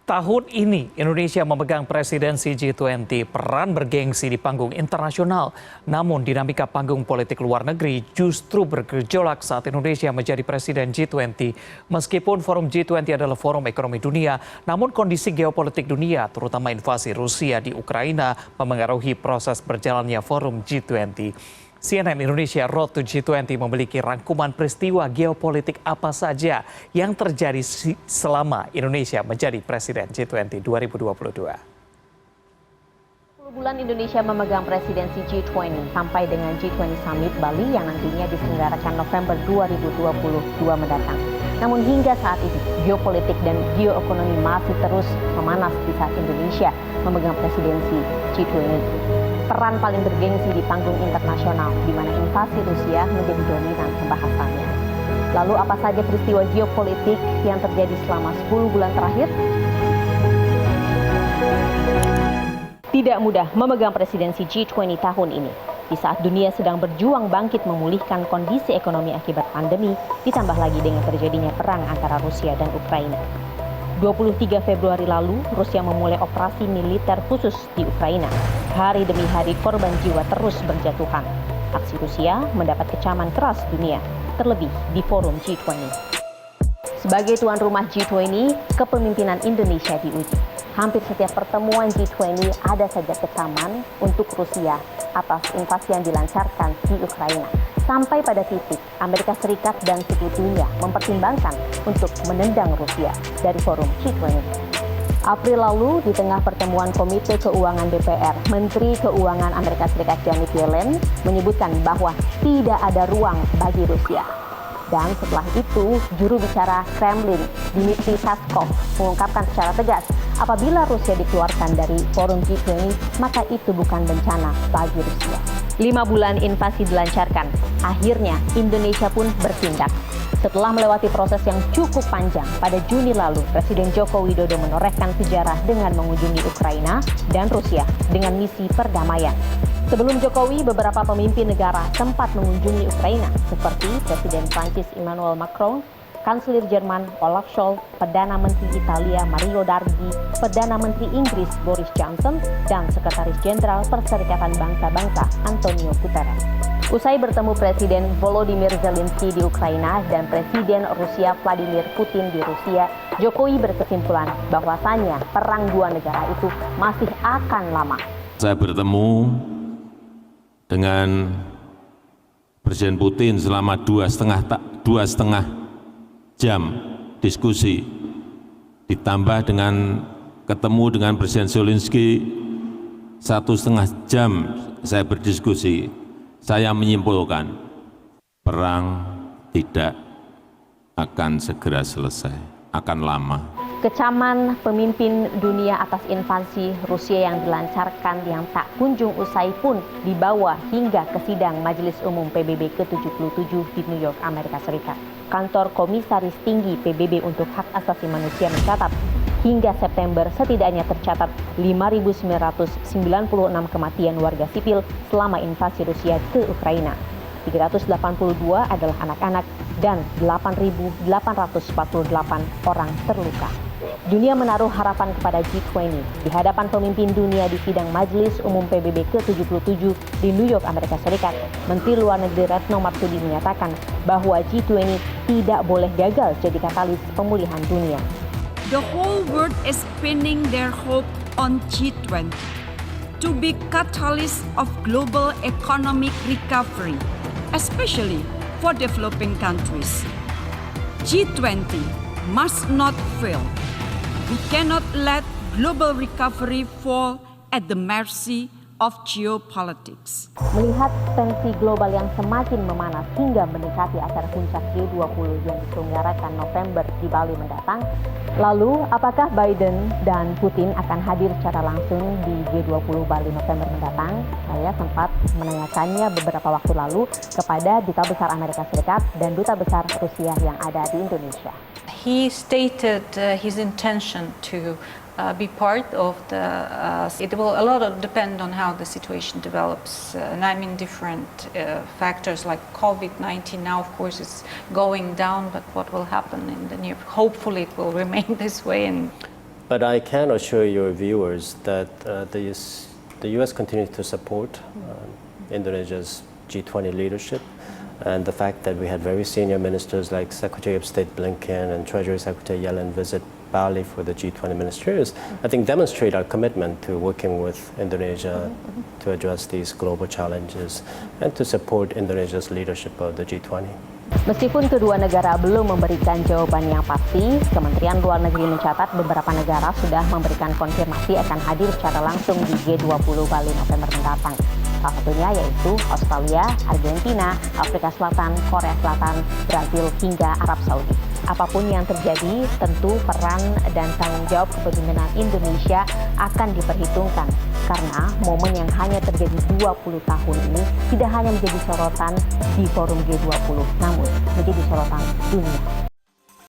Tahun ini Indonesia memegang presidensi G20, peran bergengsi di panggung internasional. Namun dinamika panggung politik luar negeri justru bergejolak saat Indonesia menjadi presiden G20. Meskipun forum G20 adalah forum ekonomi dunia, namun kondisi geopolitik dunia, terutama invasi Rusia di Ukraina, memengaruhi proses berjalannya forum G20. CNN Indonesia Road to G20 memiliki rangkuman peristiwa geopolitik apa saja yang terjadi selama Indonesia menjadi Presiden G20 2022. 10 bulan Indonesia memegang presidensi G20 sampai dengan G20 Summit Bali yang nantinya diselenggarakan November 2022 mendatang. Namun hingga saat ini, geopolitik dan geoekonomi masih terus memanas di saat Indonesia memegang presidensi G20. Peran paling bergengsi di panggung internasional, di mana invasi Rusia menjadi dominan pembahasannya. Lalu apa saja peristiwa geopolitik yang terjadi selama 10 bulan terakhir? Tidak mudah memegang presidensi G20 tahun ini. Di saat dunia sedang berjuang bangkit memulihkan kondisi ekonomi akibat pandemi, ditambah lagi dengan terjadinya perang antara Rusia dan Ukraina. 23 Februari lalu, Rusia memulai operasi militer khusus di Ukraina. Hari demi hari korban jiwa terus berjatuhan. Aksi Rusia mendapat kecaman keras dunia, terlebih di forum G20. Sebagai tuan rumah G20, kepemimpinan Indonesia diuji. Hampir setiap pertemuan G20 ada saja kecaman untuk Rusia atas invasi yang dilancarkan di Ukraina. Sampai pada titik Amerika Serikat dan sekutunya mempertimbangkan untuk menendang Rusia dari forum G20. April lalu, di tengah pertemuan Komite Keuangan DPR, Menteri Keuangan Amerika Serikat Janet Yellen menyebutkan bahwa tidak ada ruang bagi Rusia. Dan setelah itu, juru bicara Kremlin, Dmitry Peskov, mengungkapkan secara tegas, apabila Rusia dikeluarkan dari forum G20, maka itu bukan bencana bagi Rusia. 5 bulan invasi dilancarkan, akhirnya Indonesia pun bertindak. Setelah melewati proses yang cukup panjang, pada Juni lalu, Presiden Joko Widodo menorehkan sejarah dengan mengunjungi Ukraina dan Rusia dengan misi perdamaian. Sebelum Jokowi, beberapa pemimpin negara sempat mengunjungi Ukraina, seperti Presiden Prancis Emmanuel Macron, Kanselir Jerman Olaf Scholz, Perdana Menteri Italia Mario Draghi, Perdana Menteri Inggris Boris Johnson, dan Sekretaris Jenderal Perserikatan Bangsa-Bangsa Antonio Guterres. Usai bertemu Presiden Volodymyr Zelensky di Ukraina dan Presiden Rusia Vladimir Putin di Rusia, Jokowi berkesimpulan bahwasannya perang dua negara itu masih akan lama. Saya bertemu dengan Presiden Putin selama dua setengah jam diskusi, ditambah dengan ketemu dengan Presiden Zelensky 1,5 jam saya berdiskusi. Saya menyimpulkan perang tidak akan segera selesai, akan lama. Kecaman pemimpin dunia atas invasi Rusia yang dilancarkan yang tak kunjung usai pun dibawa hingga ke sidang Majelis Umum PBB ke-77 di New York, Amerika Serikat. Kantor Komisaris Tinggi PBB untuk Hak Asasi Manusia mencatat, hingga September setidaknya tercatat 5.996 kematian warga sipil selama invasi Rusia ke Ukraina. 382 adalah anak-anak dan 8.848 orang terluka. Dunia menaruh harapan kepada G20 di hadapan pemimpin dunia di sidang Majelis Umum PBB ke-77 di New York, Amerika Serikat. Menteri Luar Negeri Retno Marsudi menyatakan bahwa G20 tidak boleh gagal jadi katalis pemulihan dunia. The whole world is pinning their hope on G20 to be catalyst of global economic recovery, especially for developing countries. G20 must not fail. We cannot let global recovery fall at the mercy of geopolitics. Melihat tensi global yang semakin memanas hingga mendekati acara puncak G20 yang diselenggarakan November di Bali mendatang, lalu apakah Biden dan Putin akan hadir secara langsung di G20 Bali November mendatang? Saya sempat menanyakannya beberapa waktu lalu kepada Duta Besar Amerika Serikat dan Duta Besar Rusia yang ada di Indonesia. He stated his intention to be part of the. It will a lot depend on how the situation develops, and I mean different factors like COVID-19. Now, of course, it's going down, but what will happen in the near? Hopefully, it will remain this way. And But I can assure your viewers that the U.S. continues to support Indonesia's G20 leadership, and the fact that we had very senior ministers like Secretary of State Blinken and Treasury Secretary Yellen visit Bali for the G20 ministers, I think demonstrate our commitment to working with Indonesia to address these global challenges and to support Indonesia's leadership of the G20. Meskipun kedua negara belum memberikan jawaban yang pasti, Kementerian Luar Negeri mencatat beberapa negara sudah memberikan konfirmasi akan hadir secara langsung di G20 Bali November mendatang. Salah satunya yaitu Australia, Argentina, Afrika Selatan, Korea Selatan, Brazil, hingga Arab Saudi. Apapun yang terjadi, tentu peran dan tanggung jawab kepemimpinan Indonesia akan diperhitungkan. Karena momen yang hanya terjadi 20 tahun ini tidak hanya menjadi sorotan di forum G20, namun menjadi sorotan dunia.